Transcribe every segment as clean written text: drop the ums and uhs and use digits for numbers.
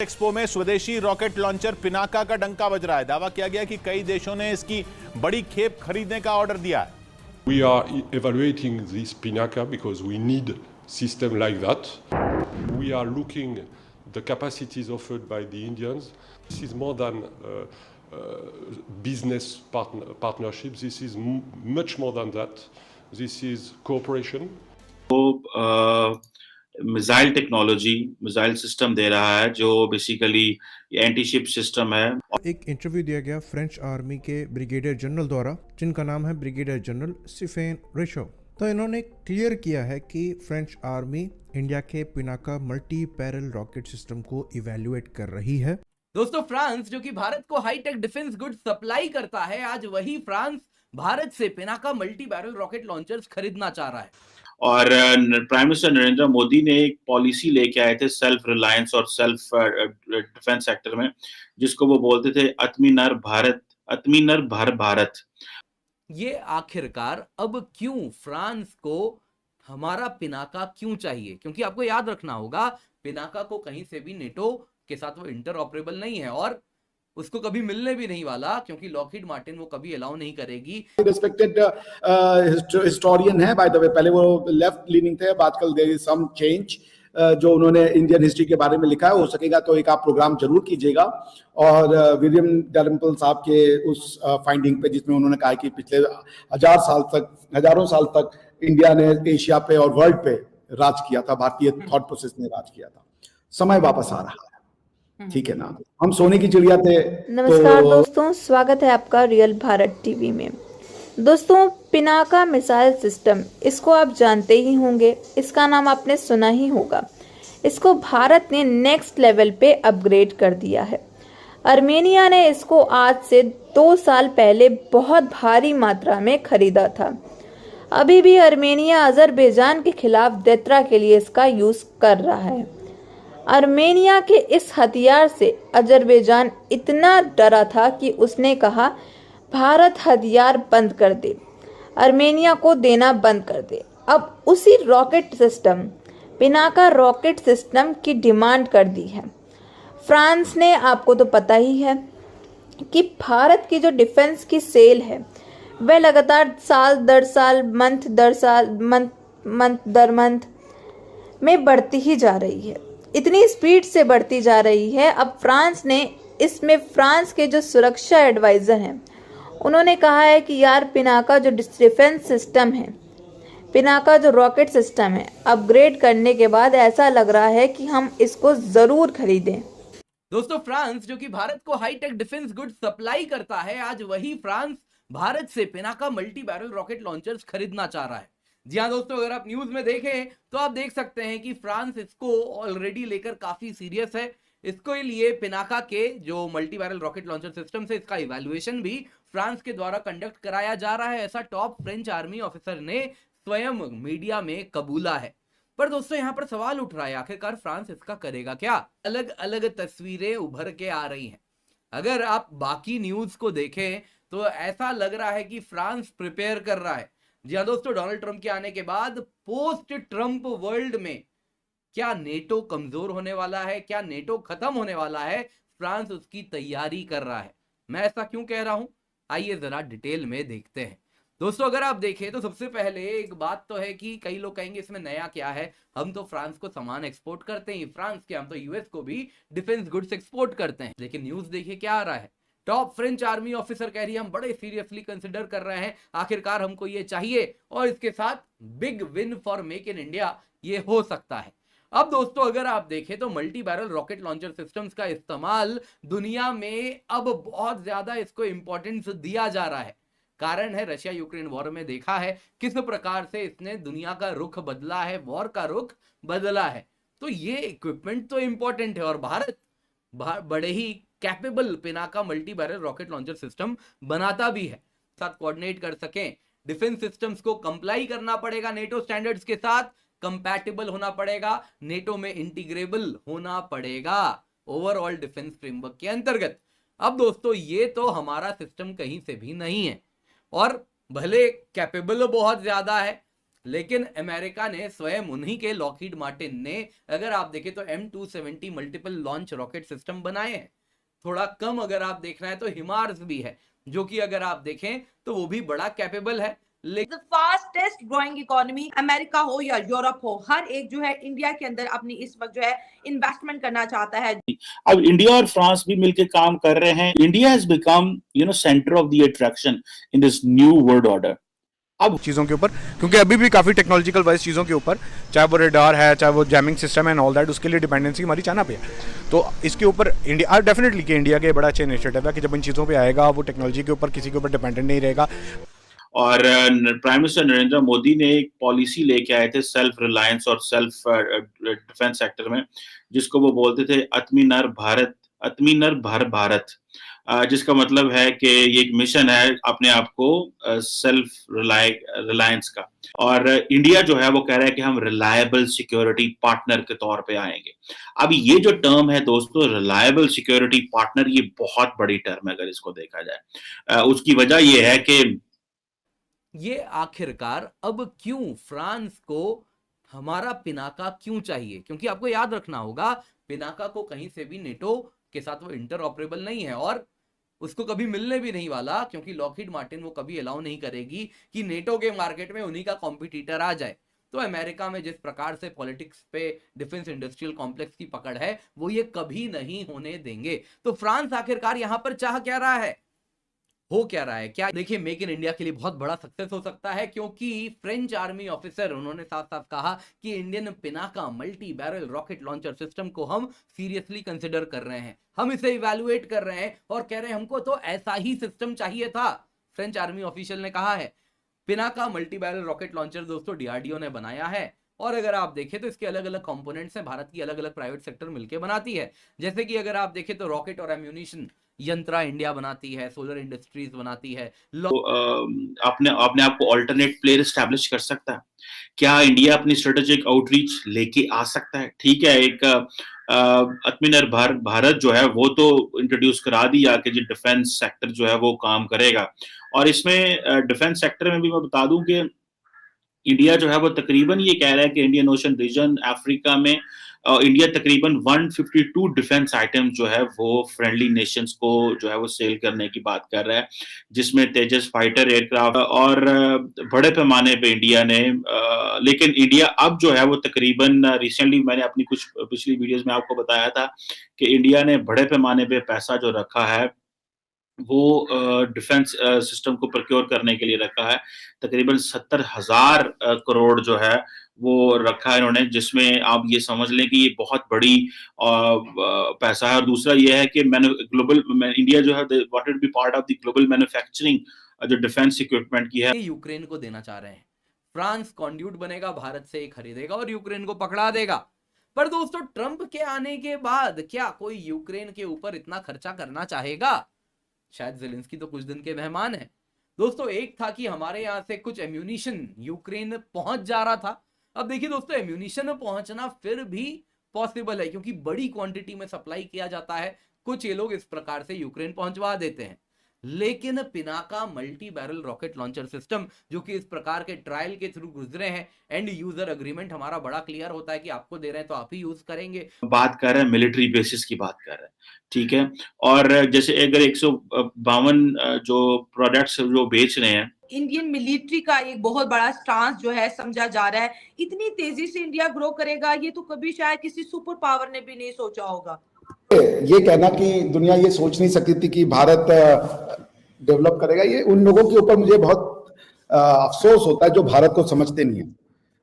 Expo में स्वदेशी rocket launcher Pinaka का डंका बज रहा है। दावा किया गया कि कई देशों ने इसकी बड़ी खेप खरीदने का ऑर्डर दिया है। We are evaluating this Pinaka because we need system like that. We are looking the capacities offered by the Indians. This is more than business partnership. This is much more than that. This is cooperation. वो missile technology, missile system दे रहा है जो basically anti ship system है। एक interview दिया गया French army के brigadier general द्वारा, जिनका नाम है ब्रिगेडियर जनरल स्टीफेन रिशो। तो इन्होंने क्लियर किया है कि फ्रेंच आर्मी इंडिया के Pinaka multi barrel rocket system को इवैल्यूएट कर रही है। दोस्तों, फ्रांस जो कि भारत को हाईटेक डिफेंस गुड्स सप्लाई करता है, आज वही फ्रांस भारत से Pinaka multi barrel rocket launchers खरीदना चाह रहा है। और प्राइम मिनिस्टर नरेंद्र मोदी ने एक पॉलिसी लेके आए थे सेल्फ रिलायंस और सेल्फ डिफेंस सेक्टर में, जिसको वो बोलते थे आत्मनिर्भर भारत। ये आखिरकार अब क्यों फ्रांस को हमारा पिनाका क्यों चाहिए? क्योंकि आपको याद रखना होगा, पिनाका को कहीं से भी नेटो के साथ वो इंटरऑपरेबल नहीं है और उसको कभी मिलने भी नहीं वाला, क्योंकि लॉकहीड मार्टिन वो कभी अलाउ नहीं करेगी। रिस्पेक्टेड हिस्टोरियन है बाय द वे, पहले वो लेफ्ट लीनिंग थे, आजकल देयर इज सम चेंज जो उन्होंने इंडियन हिस्ट्री के बारे में लिखा है। हो सकेगा तो एक आप प्रोग्राम जरूर कीजिएगा। और विलियम डैलिम्पल साहब के उस फाइंडिंग पे, जिसमें उन्होंने कहा कि पिछले हजारों साल तक इंडिया ने एशिया पे और वर्ल्ड पे राज किया था, भारतीय थॉट प्रोसेस ने राज किया था। समय वापस आ रहा है, ठीक है ना? हम सोने की चिड़िया थे। नमस्कार दोस्तों, स्वागत है आपका रियल भारत टीवी में। दोस्तों, पिनाका मिसाइल सिस्टम, इसको आप जानते ही होंगे, इसका नाम आपने सुना ही होगा। इसको भारत ने नेक्स्ट लेवल पे अपग्रेड कर दिया है। आर्मेनिया ने इसको आज से 2 साल पहले बहुत भारी मात्रा में खरीदा था। अभी भी आर्मेनिया अजरबैजान के खिलाफ दैत्रा के लिए इसका यूज कर रहा है। आर्मेनिया के इस हथियार से अजरबैजान इतना डरा था कि उसने कहा भारत हथियार बंद कर दे, आर्मेनिया को देना बंद कर दे। अब उसी rocket system, Pinaka rocket system की डिमांड कर दी है फ्रांस ने। आपको तो पता ही है कि भारत की जो डिफेंस की सेल है वह लगातार साल दर साल, मंथ दर मंथ में बढ़ती ही जा रही है। इतनी स्पीड से बढ़ती जा रही है। अब फ्रांस ने इसमें, फ्रांस के जो सुरक्षा एडवाइज़र हैं, उन्होंने कहा है कि यार पिनाका जो डिफेंस सिस्टम है, पिनाका जो रॉकेट सिस्टम है, अपग्रेड करने के बाद ऐसा लग रहा है कि हम इसको ज़रूर खरीदें। दोस्तों, फ्रांस जो कि भारत को हाईटेक डिफेंस गुड्स सप्लाई करता है, आज वही फ्रांस भारत से Pinaka multi barrel rocket launchers खरीदना चाह रहा है। जी हाँ दोस्तों, अगर आप न्यूज में देखें तो आप देख सकते हैं कि फ्रांस इसको ऑलरेडी लेकर काफी सीरियस है। इसको लिए पिनाका के जो multi barrel rocket launcher system से इसका इवैल्यूएशन भी फ्रांस के द्वारा कंडक्ट कराया जा रहा है, ऐसा टॉप फ्रेंच आर्मी ऑफिसर ने स्वयं मीडिया में कबूला है। पर दोस्तों, यहाँ पर सवाल उठ रहा है, आखिरकार फ्रांस इसका करेगा क्या? अलग अलग तस्वीरें उभर के आ रही हैं। अगर आप बाकी न्यूज को देखें तो ऐसा लग रहा है कि फ्रांस प्रिपेयर कर रहा है। जी हाँ दोस्तों, डोनाल्ड ट्रंप के आने के बाद पोस्ट ट्रंप वर्ल्ड में क्या नेटो कमजोर होने वाला है, क्या नेटो खत्म होने वाला है, फ्रांस उसकी तैयारी कर रहा है। मैं ऐसा क्यों कह रहा हूं, आइए जरा डिटेल में देखते हैं। दोस्तों, अगर आप देखें तो सबसे पहले एक बात तो है कि कई लोग कहेंगे इसमें नया क्या है, हम तो फ्रांस को सामान एक्सपोर्ट करते हैं, फ्रांस के हम तो यूएस को भी डिफेंस गुड्स एक्सपोर्ट करते हैं। लेकिन न्यूज देखिए क्या आ रहा है। टॉप फ्रेंच आर्मी ऑफिसर कह रही है हम बड़े सीरियसली कंसिडर कर रहे हैं, आखिरकार हमको ये चाहिए और इसके साथ big win for make in India ये हो सकता है। अब दोस्तों, अगर आप देखें तो multi barrel rocket launcher systems का इस्तेमाल दुनिया में अब बहुत ज्यादा इसको इंपॉर्टेंस दिया जा रहा है। कारण है रशिया यूक्रेन वॉर में देखा है किस प्रकार से इसने दुनिया का रुख बदला है, वॉर का रुख बदला है। तो ये इक्विपमेंट तो इंपॉर्टेंट है और भारत बड़े ही capable Pinaka multi barrel rocket launcher system बनाता भी है। साथ कोऑर्डिनेट कर सकें, डिफेंस सिस्टम्स को कंप्लाई करना पड़ेगा नेटो स्टैंडर्ड्स के साथ, कंपैटिबल होना पड़ेगा, नेटो में इंटीग्रेबल होना पड़ेगा ओवरऑल डिफेंस फ्रेमवर्क के अंतर्गत। अब दोस्तों, ये तो हमारा सिस्टम कहीं से भी नहीं है और भले कैपेबल बहुत ज्यादा है, लेकिन अमेरिका ने स्वयं उन्हीं के लॉकहीड मार्टिन ने अगर आप देखें तो M270 multiple launch rocket system बनाए हैं। थोड़ा कम अगर आप देखना है तो हिमार्स भी है, जो कि अगर आप देखें तो वो भी बड़ा कैपेबल है। The fastest growing economy America हो या यूरोप हो, हर एक जो है इंडिया के अंदर अपनी इस वक्त जो है इन्वेस्टमेंट करना चाहता है। अब इंडिया और फ्रांस भी मिलकर काम कर रहे हैं। India has become centre of the attraction in this new world order. अब चीज़ों के ऊपर, क्योंकि अभी भी काफ़ी टेक्नोलॉजिकल वाइज चीज़ों के ऊपर, चाहे वो रेडार है, चाहे वो जैमिंग सिस्टम है एंड ऑल दैट, उसके लिए डिपेंडेंसी हमारी चाइना पे है। तो इसके ऊपर इंडिया डेफिनेटली कि इंडिया के बड़ा अच्छा इनिशिएटिव है कि जब इन चीज़ों पे आएगा वो टेक्नोलॉजी के ऊपर किसी के ऊपर डिपेंडेंट नहीं रहेगा। और प्राइम मिनिस्टर नरेंद्र मोदी ने एक पॉलिसी लेके आए थे सेल्फ रिलायंस और सेल्फ डिफेंस सेक्टर में, जिसको वो बोलते थे आत्मनिर्भर भारत, जिसका मतलब है कि ये एक मिशन है अपने आप को सेल्फ रिलायंस का। और इंडिया जो है वो कह रहा है कि हम रिलायबल सिक्योरिटी पार्टनर के तौर पे आएंगे। अब ये जो टर्म है दोस्तों, रिलायबल सिक्योरिटी पार्टनर, ये बहुत बड़ी टर्म है अगर इसको देखा जाए। उसकी वजह ये है कि ये आखिरकार अब क्यों फ्रांस को हमारा पिनाका क्यों चाहिए, क्योंकि आपको याद रखना होगा पिनाका को कहीं से भी नेटो के साथ वो इंटरऑपरेबल नहीं है और उसको कभी मिलने भी नहीं वाला, क्योंकि लॉकहीड मार्टिन वो कभी अलाउ नहीं करेगी कि नेटो के मार्केट में उन्हीं का कॉम्पिटिटर आ जाए। तो अमेरिका में जिस प्रकार से पॉलिटिक्स पे डिफेंस इंडस्ट्रियल कॉम्प्लेक्स की पकड़ है, वो ये कभी नहीं होने देंगे। तो फ्रांस आखिरकार यहां पर चाह क्या रहा है, हो क्या रहा है? क्या देखिए, मेक इन इंडिया के लिए बहुत बड़ा सक्सेस हो सकता है, क्योंकि फ्रेंच आर्मी ऑफिसर उन्होंने साफ साफ कहा कि Indian Pinaka multi barrel rocket launcher system को हम सीरियसली कंसिडर कर रहे हैं, हम इसे इवैल्यूएट कर रहे हैं और कह रहे हैं हमको तो ऐसा ही सिस्टम चाहिए था। फ्रेंच आर्मी ऑफिशियल ने कहा है। Pinaka multi barrel rocket launcher दोस्तों डीआरडीओ ने बनाया है और अगर आप देखें तो इसके अलग अलग कंपोनेंट्स हैं, भारत की अलग अलग प्राइवेट सेक्टर मिलकर बनाती है। जैसे कि अगर आप देखें तो रॉकेट और एम्यूनिशन यंत्रा इंडिया बनाती है, सोलर इंडस्ट्रीज बनाती है। अपने आप को अल्टरनेट प्लेयर एस्टैब्लिश कर सकता है। क्या इंडिया अपनी स्ट्रेटेजिक आउटरीच लेके आ सकता है? ठीक है, एक आत्मनिर्भर भारत जो है वो तो इंट्रोड्यूस करा दिया कि जो डिफेंस सेक्टर जो है वो काम करेगा। और इसमें डिफेंस सेक्टर में भी मैं बता दूं कि इंडिया जो है वो तकरीबन ये कह रहा है कि इंडियन ओशन रीजन अफ्रीका में इंडिया तकरीबन 152 डिफेंस आइटम जो है वो फ्रेंडली नेशंस को जो है वो सेल करने की बात कर रहा है, जिसमें तेजस फाइटर एयरक्राफ्ट और बड़े पैमाने पे इंडिया ने लेकिन इंडिया अब जो है वो तकरीबन रिसेंटली मैंने अपनी कुछ पिछली वीडियोस में आपको बताया था कि इंडिया ने बड़े पैमाने पे पैसा जो रखा है वो डिफेंस सिस्टम को प्रोक्योर करने के लिए रखा है। तकरीबन 70,000 करोड़ जो है वो रखा है इन्होंने, जिसमें आप ये समझ लें कि ये बहुत बड़ी पैसा है। और दूसरा ये है कि ग्लोबल इंडिया जो है wanted to be part of the global manufacturing जो डिफेंस इक्विपमेंट की है, यूक्रेन को देना चाह रहे हैं। फ्रांस कॉन्ड्यूट बनेगा, भारत से खरीदेगा और यूक्रेन को पकड़ा देगा। पर दोस्तों, ट्रंप के आने के बाद क्या कोई यूक्रेन के ऊपर इतना खर्चा करना चाहेगा? शायद ज़ेलेंस्की तो कुछ दिन के मेहमान है। दोस्तों, एक था कि हमारे यहाँ से कुछ एम्यूनिशन यूक्रेन पहुंच जा रहा था। अब देखिए दोस्तों, एम्यूनिशन पहुंचना फिर भी पॉसिबल है क्योंकि बड़ी क्वांटिटी में सप्लाई किया जाता है। कुछ ये लोग इस प्रकार से यूक्रेन पहुंचवा देते हैं। लेकिन Pinaka multi barrel rocket launcher system जो कि इस प्रकार के ट्रायल के थ्रू गुजरे हैं, एंड यूजर एग्रीमेंट हमारा बड़ा क्लियर होता है कि आपको दे रहे हैं तो आप ही यूज करेंगे। बात कर रहे हैं मिलिट्री बेसिस की बात कर रहे हैं, ठीक है। और जैसे अगर 152 जो प्रोडक्ट्स जो बेच रहे हैं, इंडियन मिलिट्री का एक बहुत बड़ा स्टांस जो है समझा जा रहा है। इतनी तेजी से इंडिया ग्रो करेगा ये तो कभी शायद किसी सुपर पावर ने भी नहीं सोचा होगा। ये कहना कि दुनिया ये सोच नहीं सकती थी कि भारत डेवलप करेगा, ये उन लोगों के ऊपर मुझे बहुत अफसोस होता है जो भारत को समझते नहीं है।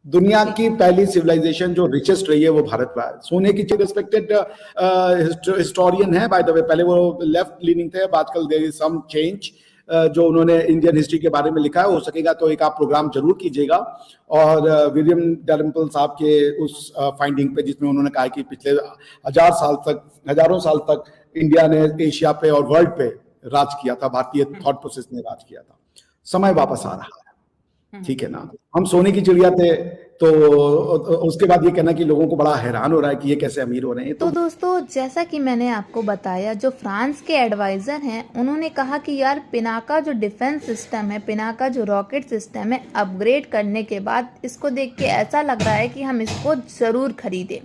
दुनिया की पहली सिविलाइजेशन जो रिचेस्ट रही है वो भारत में है। सोने की रिस्पेक्टेड हिस्टोरियन है बाय द वे, पहले वो लेफ्ट लीनिंग थे, आजकल देयर इज सम चेंज जो उन्होंने इंडियन हिस्ट्री के बारे में लिखा है। हो सकेगा तो एक आप प्रोग्राम जरूर कीजिएगा और विलियम डैलिम्पल साहब के उस फाइंडिंग पे जिसमें उन्होंने कहा कि पिछले हजारों साल तक इंडिया ने एशिया पे और वर्ल्ड पे राज किया था, भारतीय थॉट प्रोसेस ने राज किया था। समय वापस आ रहा है। ठीक है ना, हम सोने की चिड़िया थे, तो उसके बाद ये कहना कि लोगों को बड़ा हैरान हो रहा है कि ये कैसे अमीर हो रहे हैं। तो दोस्तों, जैसा कि मैंने आपको बताया, जो फ्रांस के एडवाइज़र हैं उन्होंने कहा कि यार पिनाका जो डिफेंस सिस्टम है, पिनाका जो रॉकेट सिस्टम है, अपग्रेड करने के बाद इसको देख के ऐसा लग रहा है कि हम इसको ज़रूर खरीदें।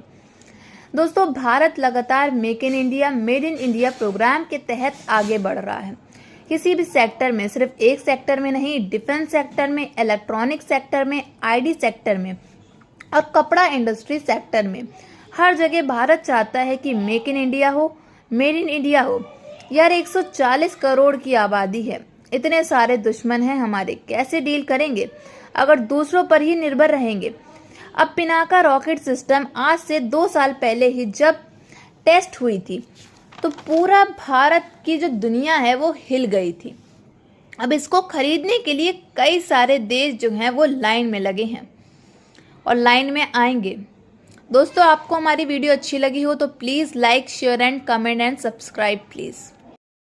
दोस्तों, भारत लगातार make in India, made in India programme के तहत आगे बढ़ रहा है। किसी भी सेक्टर में, सिर्फ एक सेक्टर में नहीं, डिफेंस सेक्टर में, इलेक्ट्रॉनिक सेक्टर में, आईडी सेक्टर में और कपड़ा इंडस्ट्री सेक्टर में, हर जगह भारत चाहता है कि मेक इन इंडिया हो, मेड इन इंडिया हो। यार 140 करोड़ की आबादी है, इतने सारे दुश्मन हैं हमारे, कैसे डील करेंगे अगर दूसरों पर ही निर्भर रहेंगे। अब पिनाका रॉकेट सिस्टम आज से 2 साल पहले ही जब टेस्ट हुई थी तो पूरा भारत की जो दुनिया है वो हिल गई थी। अब इसको खरीदने के लिए कई सारे देश जो हैं वो लाइन में लगे हैं और लाइन में आएंगे। दोस्तों, आपको हमारी वीडियो अच्छी लगी हो तो please like, share and comment and subscribe please.